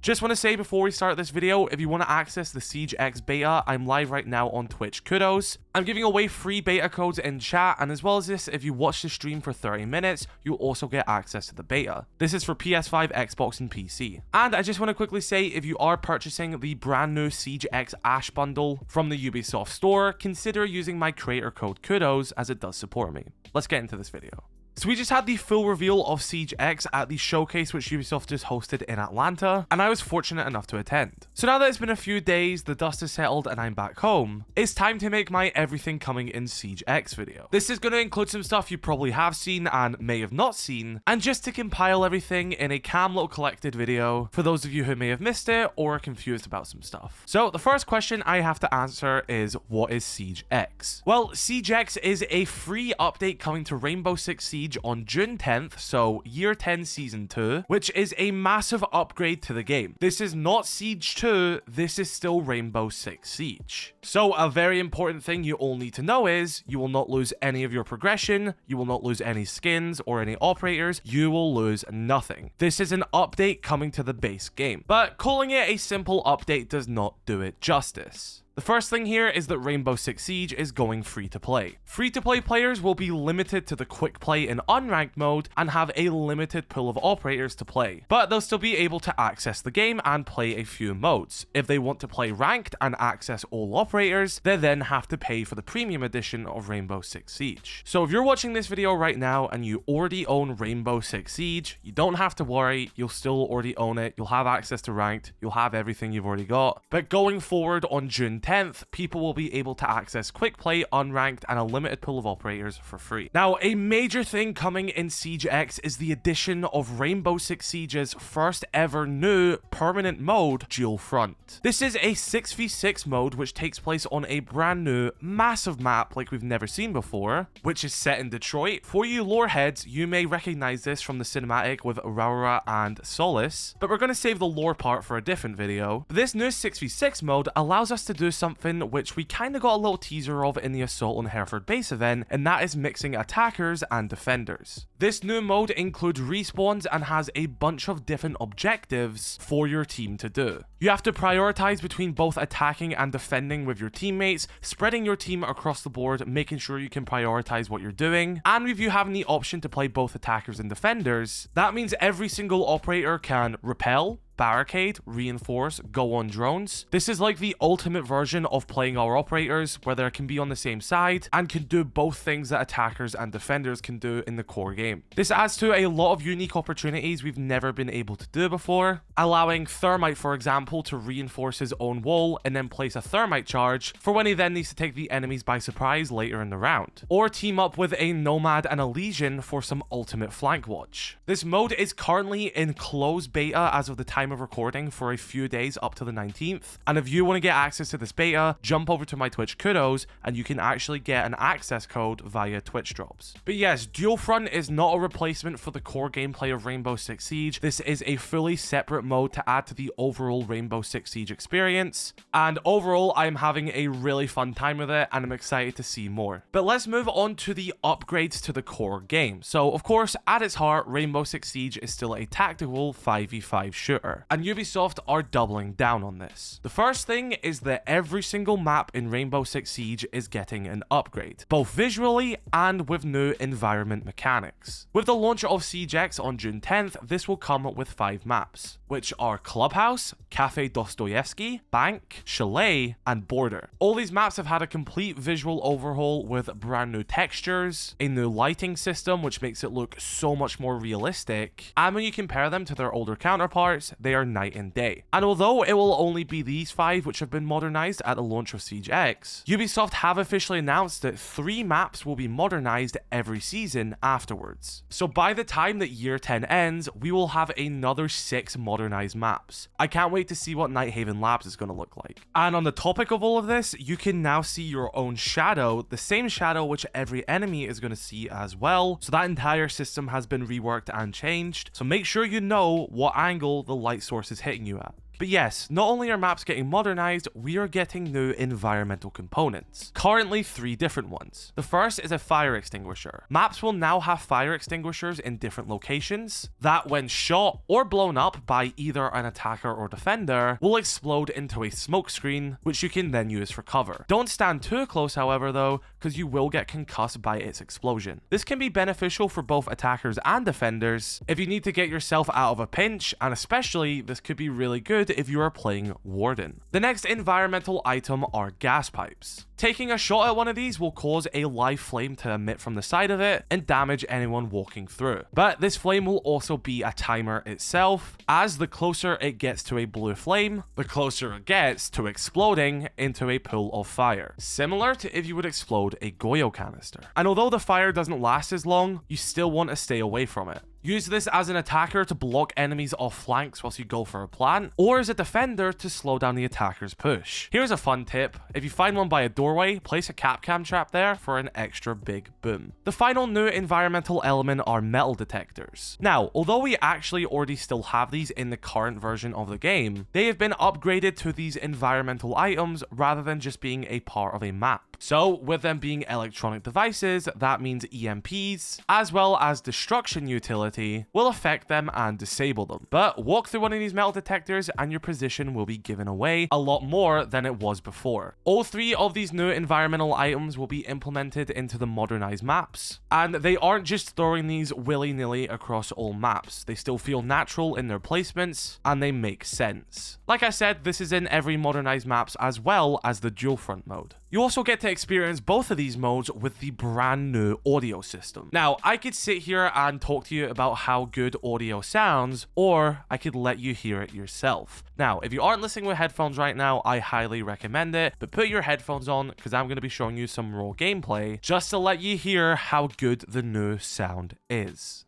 Just want to say before we start this video, if you want to access the Siege X beta, I'm live right now on Twitch Kudos. I'm giving away free beta codes in chat, and as well as this, if you watch the stream for 30 minutes, you'll also get access to the beta. This is for PS5, Xbox, and PC. And I just want to quickly say, if you are purchasing the brand new Siege X Ash bundle from the Ubisoft store, consider using my creator code Kudos, as it does support me. Let's get into this video. So we just had the full reveal of Siege X at the showcase which Ubisoft just hosted in Atlanta, and I was fortunate enough to attend. So now that it's been a few days, the dust has settled and I'm back home, it's time to make my everything coming in Siege X video. This is going to include some stuff you probably have seen and may have not seen, and just to compile everything in a calm little collected video for those of you who may have missed it or are confused about some stuff. So the first question I have to answer is, what is Siege X? Well, Siege X is a free update coming to Rainbow Six Siege on June 10th, so Year 10 Season 2, which is a massive upgrade to the game. This is not Siege 2, this is still Rainbow Six Siege. So a very important thing you all need to know is, you will not lose any of your progression, you will not lose any skins or any operators, you will lose nothing. This is an update coming to the base game, but calling it a simple update does not do it justice. The first thing here is that Rainbow Six Siege is going free to play. Free to play players will be limited to the quick play in unranked mode and have a limited pool of operators to play, but they'll still be able to access the game and play a few modes. If they want to play ranked and access all operators, they then have to pay for the premium edition of Rainbow Six Siege. So if you're watching this video right now and you already own Rainbow Six Siege, you don't have to worry, you'll still already own it, you'll have access to ranked, you'll have everything you've already got. But going forward on June 10th, people will be able to access quick play, unranked, and a limited pool of operators for free. Now, a major thing coming in Siege X is the addition of Rainbow Six Siege's first ever new permanent mode, Dual Front. This is a 6v6 mode which takes place on a brand new massive map like we've never seen before, which is set in Detroit. For you lore heads, you may recognize this from the cinematic with Aurora and Solace, but we're going to save the lore part for a different video. But this new 6v6 mode allows us to do something which we kind of got a little teaser of in the Assault on Hereford base event, and that is mixing attackers and defenders. This new mode includes respawns and has a bunch of different objectives for your team to do. You have to prioritize between both attacking and defending with your teammates, spreading your team across the board, making sure you can prioritize what you're doing, and with you having the option to play both attackers and defenders, that means every single operator can repel, barricade, reinforce, go on drones. This is like the ultimate version of playing our operators, where they can be on the same side and can do both things that attackers and defenders can do in the core game. This adds to a lot of unique opportunities we've never been able to do before, allowing Thermite, for example, to reinforce his own wall and then place a Thermite charge for when he then needs to take the enemies by surprise later in the round, or team up with a Nomad and a Legion for some ultimate flank watch. This mode is currently in closed beta as of the time of recording for a few days up to the 19th, and if you want to get access to this beta, jump over to my Twitch Kudos and you can actually get an access code via Twitch drops. But yes, Dual Front is not a replacement for the core gameplay of Rainbow Six Siege. This is a fully separate mode to add to the overall Rainbow Six Siege experience, and overall I'm having a really fun time with it and I'm excited to see more. But let's move on to the upgrades to the core game. So of course, at its heart, Rainbow Six Siege is still a tactical 5v5 shooter, and Ubisoft are doubling down on this. The first thing is that every single map in Rainbow Six Siege is getting an upgrade, both visually and with new environment mechanics. With the launch of Siege X on June 10th, this will come with 5 maps, which are Clubhouse, Cafe Dostoevsky, Bank, Chalet, and Border. All these maps have had a complete visual overhaul with brand new textures, a new lighting system which makes it look so much more realistic, and when you compare them to their older counterparts, they are night and day. And although it will only be these 5 which have been modernized at the launch of Siege X, Ubisoft have officially announced that 3 maps will be modernized every season afterwards. So by the time that Year 10 ends, we will have another 6 modernized maps. I can't wait to see what Nighthaven Labs is going to look like. And on the topic of all of this, you can now see your own shadow, the same shadow which every enemy is going to see as well. So that entire system has been reworked and changed. So make sure you know what angle the light source is hitting you at. But yes, not only are maps getting modernized, we are getting new environmental components. Currently 3 different ones. The first is a fire extinguisher. Maps will now have fire extinguishers in different locations that when shot or blown up by either an attacker or defender will explode into a smoke screen, which you can then use for cover. Don't stand too close, however, though, because you will get concussed by its explosion. This can be beneficial for both attackers and defenders if you need to get yourself out of a pinch, and especially this could be really good if you are playing Warden. The next environmental item are gas pipes. Taking a shot at one of these will cause a live flame to emit from the side of it and damage anyone walking through. But this flame will also be a timer itself, as the closer it gets to a blue flame, the closer it gets to exploding into a pool of fire. Similar to if you would explode a Goyo canister. And although the fire doesn't last as long, you still want to stay away from it. Use this as an attacker to block enemies off flanks whilst you go for a plant, or as a defender to slow down the attacker's push. Here's a fun tip. If you find one by a doorway, place a Capcam trap there for an extra big boom. The final new environmental element are metal detectors. Now, although we actually already still have these in the current version of the game, they have been upgraded to these environmental items rather than just being a part of a map. So, with them being electronic devices, that means EMPs, as well as destruction utility, will affect them and disable them. But walk through one of these metal detectors and your position will be given away a lot more than it was before. All 3 of these new environmental items will be implemented into the modernized maps, and they aren't just throwing these willy-nilly across all maps. They still feel natural in their placements, and they make sense. Like I said, this is in every modernized maps as well as the dual front mode. You also get to experience both of these modes with the brand new audio system. Now, I could sit here and talk to you about how good audio sounds, or I could let you hear it yourself. Now, if you aren't listening with headphones right now, I highly recommend it, but put your headphones on because I'm going to be showing you some raw gameplay just to let you hear how good the new sound is.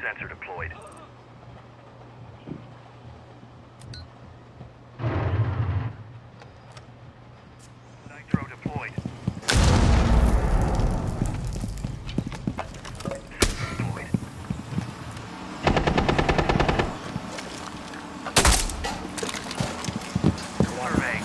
Sensor deployed. Nitro deployed. Deployed. Survey.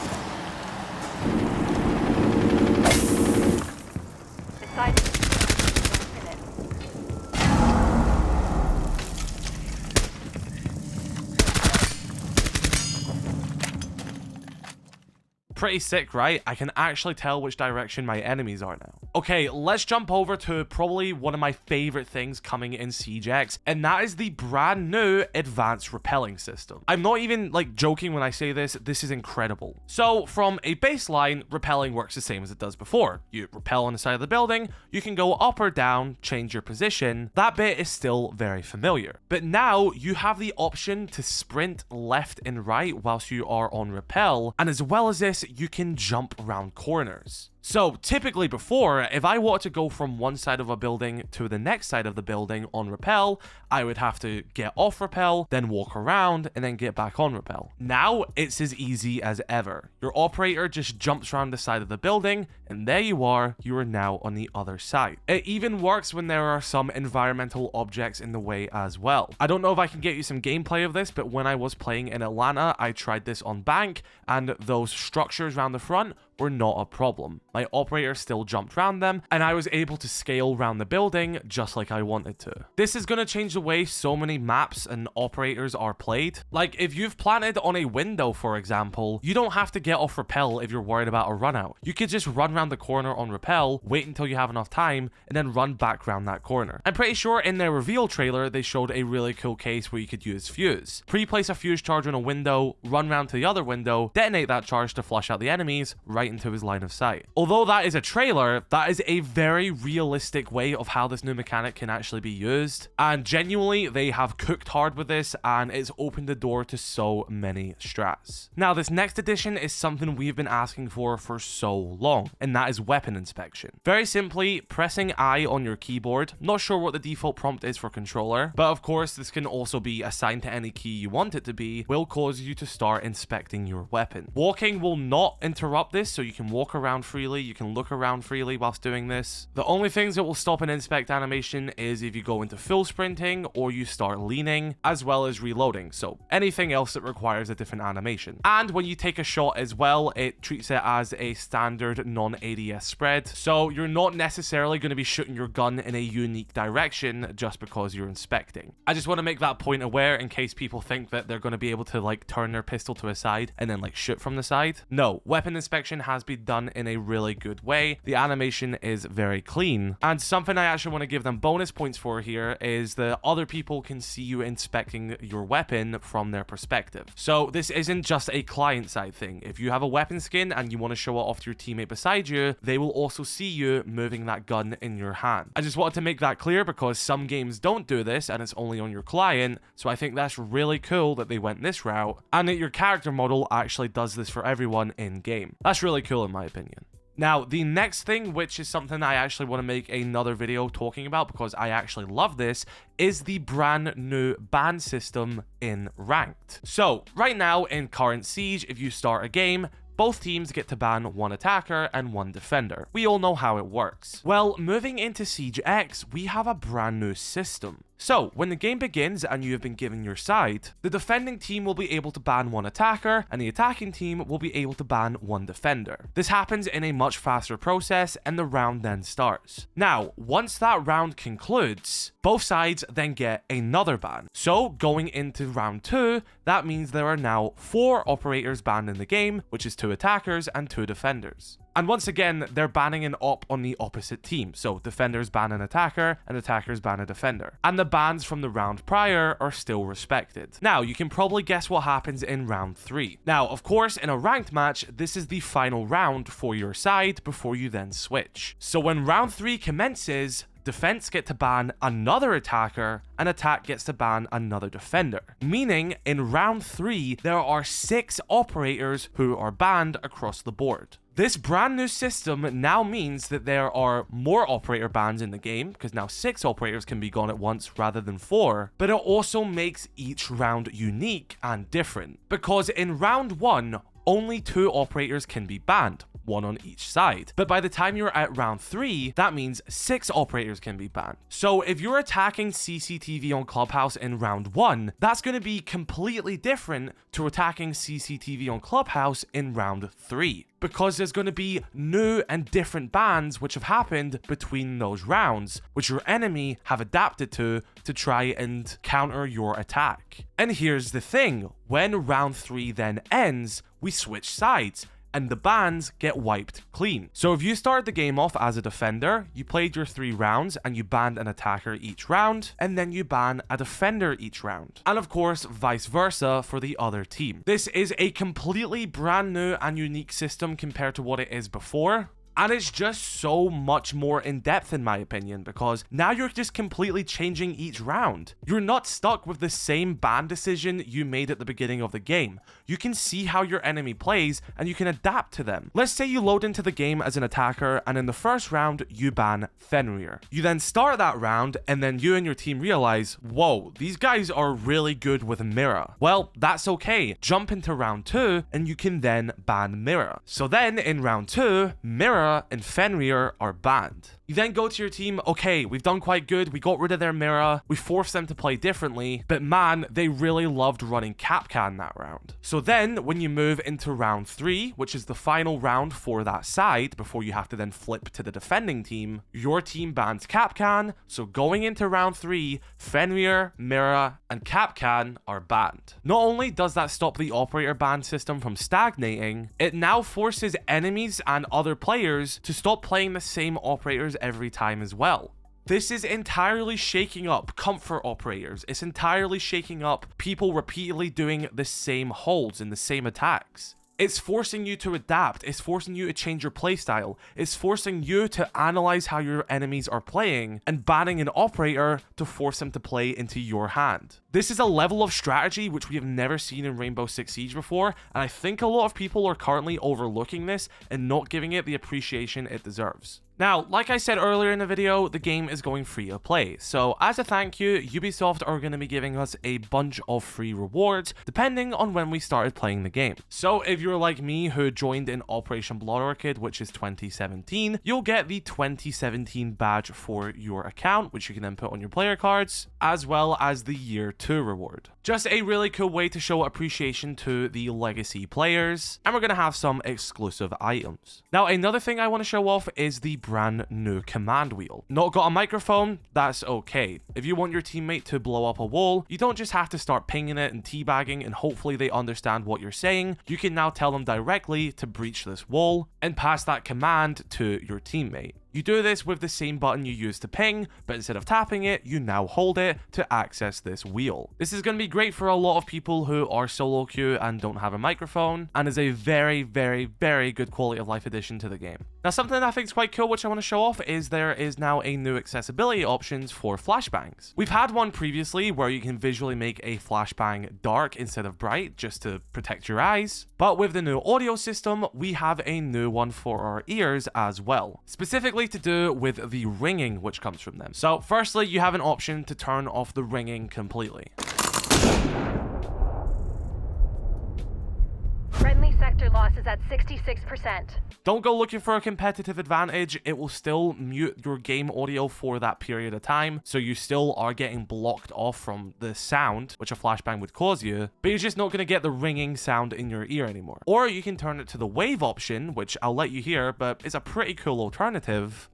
Pretty sick, right? I can actually tell which direction my enemies are now. Okay, let's jump over to probably one of my favorite things coming in Siege X, and that is the brand new advanced rappelling system. I'm not even like joking when I say this is incredible. So from a baseline, rappelling works the same as it does before. You rappel on the side of the building, you can go up or down, change your position. That bit is still very familiar. But now you have the option to sprint left and right whilst you are on rappel, and as well as this, you can jump around corners. So typically before, if I wanted to go from one side of a building to the next side of the building on rappel, I would have to get off rappel, then walk around, and then get back on rappel. Now, it's as easy as ever. Your operator just jumps around the side of the building, and there you are now on the other side. It even works when there are some environmental objects in the way as well. I don't know if I can get you some gameplay of this, but when I was playing in Atlanta, I tried this on Bank, and those structures around the front were not a problem. My operator still jumped around them, and I was able to scale around the building just like I wanted to. This is going to change the way so many maps and operators are played. Like, if you've planted on a window, for example, you don't have to get off rappel if you're worried about a run out. You could just run around the corner on rappel, wait until you have enough time, and then run back around that corner. I'm pretty sure in their reveal trailer, they showed a really cool case where you could use fuse. Pre-place a fuse charge on a window, run around to the other window, detonate that charge to flush out the enemies, right right into his line of sight. Although that is a trailer, that is a very realistic way of how this new mechanic can actually be used. And genuinely, they have cooked hard with this, and it's opened the door to so many strats. Now, this next addition is something we've been asking for so long, and that is weapon inspection. Very simply, pressing I on your keyboard. Not sure what the default prompt is for controller, but of course, this can also be assigned to any key you want it to be, will cause you to start inspecting your weapon. Walking will not interrupt this, so you can walk around freely, you can look around freely whilst doing this. The only things that will stop an inspect animation is if you go into full sprinting or you start leaning, as well as reloading, so anything else that requires a different animation. And when you take a shot as well, it treats it as a standard non-ADS spread, so you're not necessarily going to be shooting your gun in a unique direction just because you're inspecting. I just want to make that point aware in case people think that they're going to be able to like turn their pistol to a side and then like shoot from the side. No, weapon inspection has been done in a really good way. The animation is very clean, and something I actually want to give them bonus points for here is that other people can see you inspecting your weapon from their perspective. So this isn't just a client side thing. If you have a weapon skin and you want to show it off to your teammate beside you, they will also see you moving that gun in your hand. I just wanted to make that clear because some games don't do this and it's only on your client, so I think that's really cool that they went this route and that your character model actually does this for everyone in game. That's really cool in my opinion. Now, the next thing, which is something I actually want to make another video talking about because I actually love this, is the brand new ban system in Ranked. So, right now in current Siege, if you start a game, both teams get to ban one attacker and one defender. We all know how it works. Well, moving into Siege X, we have a brand new system. So, when the game begins and you have been given your side, the defending team will be able to ban one attacker, and the attacking team will be able to ban one defender. This happens in a much faster process, and the round then starts. Now, once that round concludes, both sides then get another ban. So, going into round 2, that means there are now 4 operators banned in the game, which is 2 attackers and 2 defenders. And once again, they're banning an op on the opposite team. So defenders ban an attacker and attackers ban a defender. And the bans from the round prior are still respected. Now, you can probably guess what happens in round 3. Now, of course, in a ranked match, this is the final round for your side before you then switch. So when round 3 commences, defense get to ban another attacker, and attack gets to ban another defender. Meaning, in round 3, there are 6 operators who are banned across the board. This brand new system now means that there are more operator bans in the game, because now 6 operators can be gone at once rather than 4, but it also makes each round unique and different. Because in round 1, only 2 operators can be banned, 1 on each side. But by the time you're at round 3, that means 6 operators can be banned. So if you're attacking CCTV on Clubhouse in round 1, that's going to be completely different to attacking CCTV on Clubhouse in round 3. Because there's going to be new and different bans which have happened between those rounds, which your enemy have adapted to try and counter your attack. And here's the thing, when round 3 then ends, we switch sides, and the bans get wiped clean. So if you started the game off as a defender, you played your 3 rounds and you banned an attacker each round, and then you ban a defender each round. And of course, vice versa for the other team. This is a completely brand new and unique system compared to what it is before. And it's just so much more in depth in my opinion, because now you're just completely changing each round. You're not stuck with the same ban decision you made at the beginning of the game. You can see how your enemy plays and you can adapt to them. Let's say you load into the game as an attacker and in the first round you ban Fenrir. You then start that round and then you and your team realize, whoa, these guys are really good with Mirror. Well, that's okay. Jump into round 2 and you can then ban Mirror. So then in round 2, Mirror and Fenrir are banned. You then go to your team, okay, we've done quite good, we got rid of their mirror, we forced them to play differently, but man, they really loved running Capcan that round. So then, when you move into round 3, which is the final round for that side, before you have to then flip to the defending team, your team bans Capcan, so going into round 3, Fenrir, Mirror, and Capcan are banned. Not only does that stop the operator ban system from stagnating, it now forces enemies and other players to stop playing the same operators every time as well. This is entirely shaking up comfort operators. It's entirely shaking up people repeatedly doing the same holds and the same attacks. It's forcing you to adapt. It's forcing you to change your playstyle. It's forcing you to analyze how your enemies are playing and banning an operator to force them to play into your hand. This is a level of strategy which we have never seen in Rainbow Six Siege before, and I think a lot of people are currently overlooking this and not giving it the appreciation it deserves. Now, like I said earlier in the video, the game is going free to play. So as a thank you, Ubisoft are going to be giving us a bunch of free rewards depending on when we started playing the game. So if you're like me who joined in Operation Blood Orchid, which is 2017, you'll get the 2017 badge for your account, which you can then put on your player cards, as well as the Year 2 reward. Just a really cool way to show appreciation to the legacy players, and we're going to have some exclusive items. Now, another thing I want to show off is the brand new command wheel. Not got a microphone? That's okay. If you want your teammate to blow up a wall, you don't just have to start pinging it and teabagging and hopefully they understand what you're saying. You can now tell them directly to breach this wall and pass that command to your teammate. You do this with the same button you used to ping, but instead of tapping it, you now hold it to access this wheel. This is going to be great for a lot of people who are solo queue and don't have a microphone, and is a very, very, very good quality of life addition to the game. Now, something I think is quite cool, which I want to show off, is there is now a new accessibility options for flashbangs. We've had one previously where you can visually make a flashbang dark instead of bright, just to protect your eyes. But with the new audio system, we have a new one for our ears as well. Specifically to do with the ringing which comes from them. So firstly, you have an option to turn off the ringing completely. Friendly sector loss is at 66%. Don't go looking for a competitive advantage. It will still mute your game audio for that period of time, so you still are getting blocked off from the sound, which a flashbang would cause you, but you're just not going to get the ringing sound in your ear anymore. Or you can turn it to the wave option, which I'll let you hear, but it's a pretty cool alternative.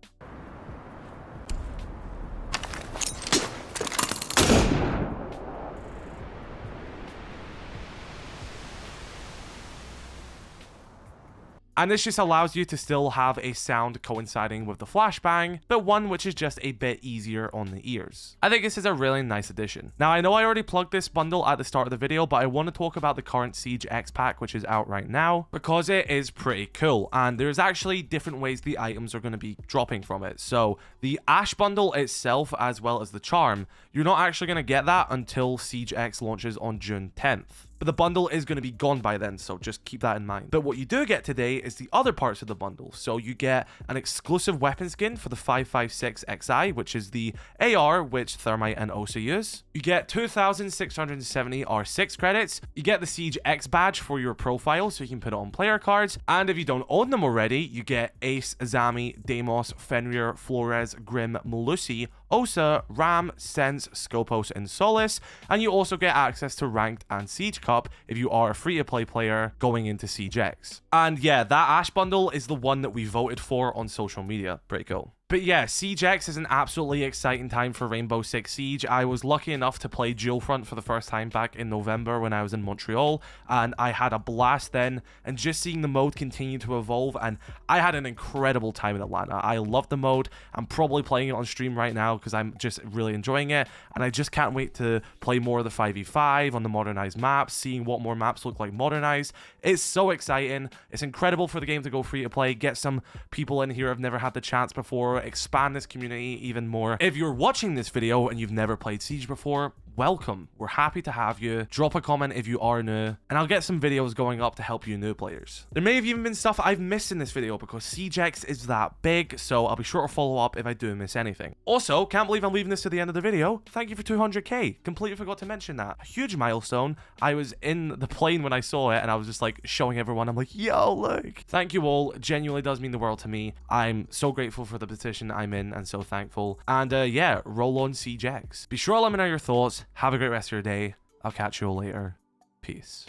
And this just allows you to still have a sound coinciding with the flashbang, but one which is just a bit easier on the ears. I think this is a really nice addition. Now, I know I already plugged this bundle at the start of the video, but I want to talk about the current Siege X pack, which is out right now, because it is pretty cool. And there's actually different ways the items are going to be dropping from it. So the Ash bundle itself, as well as the Charm, you're not actually going to get that until Siege X launches on June 10th. But the bundle is going to be gone by then, so just keep that in mind. But what you do get today is the other parts of the bundle. So you get an exclusive weapon skin for the 5.56 XI, which is the AR, which Thermite and Osa use. You get 2,670 R6 credits. You get the Siege X badge for your profile, so you can put it on player cards. And if you don't own them already, you get Ace, Zami, Deimos, Fenrir, Flores, Grim, Melusi, Osa, Ram, Sense, Scopos, and Solace. And you also get access to Ranked and Siege Cup if you are a free-to-play player going into Siege X. And yeah, that Ash bundle is the one that we voted for on social media. Pretty cool. But yeah, Siege X is an absolutely exciting time for Rainbow Six Siege. I was lucky enough to play Dual Front for the first time back in November when I was in Montreal, and I had a blast then, and just seeing the mode continue to evolve, and I had an incredible time in Atlanta. I love the mode. I'm probably playing it on stream right now because I'm just really enjoying it, and I just can't wait to play more of the 5v5 on the Modernized Maps, seeing what more maps look like modernized. It's so exciting. It's incredible for the game to go free to play, get some people in here who have never had the chance before, expand this community even more. If you're watching this video and you've never played Siege before, welcome. We're happy to have you. Drop a comment if you are new, and I'll get some videos going up to help you new players. There may have even been stuff I've missed in this video because Siege X is that big, so I'll be sure to follow up if I do miss anything. Also, can't believe I'm leaving this to the end of the video. Thank you for 200k. Completely forgot to mention that. A huge milestone. I was in the plane when I saw it, and I was just like showing everyone. I'm like, yo, look. Thank you all. Genuinely does mean the world to me. I'm so grateful for the position I'm in and so thankful. And yeah, roll on Siege X. Be sure to let me know your thoughts. Have a great rest of your day. I'll catch you all later. Peace.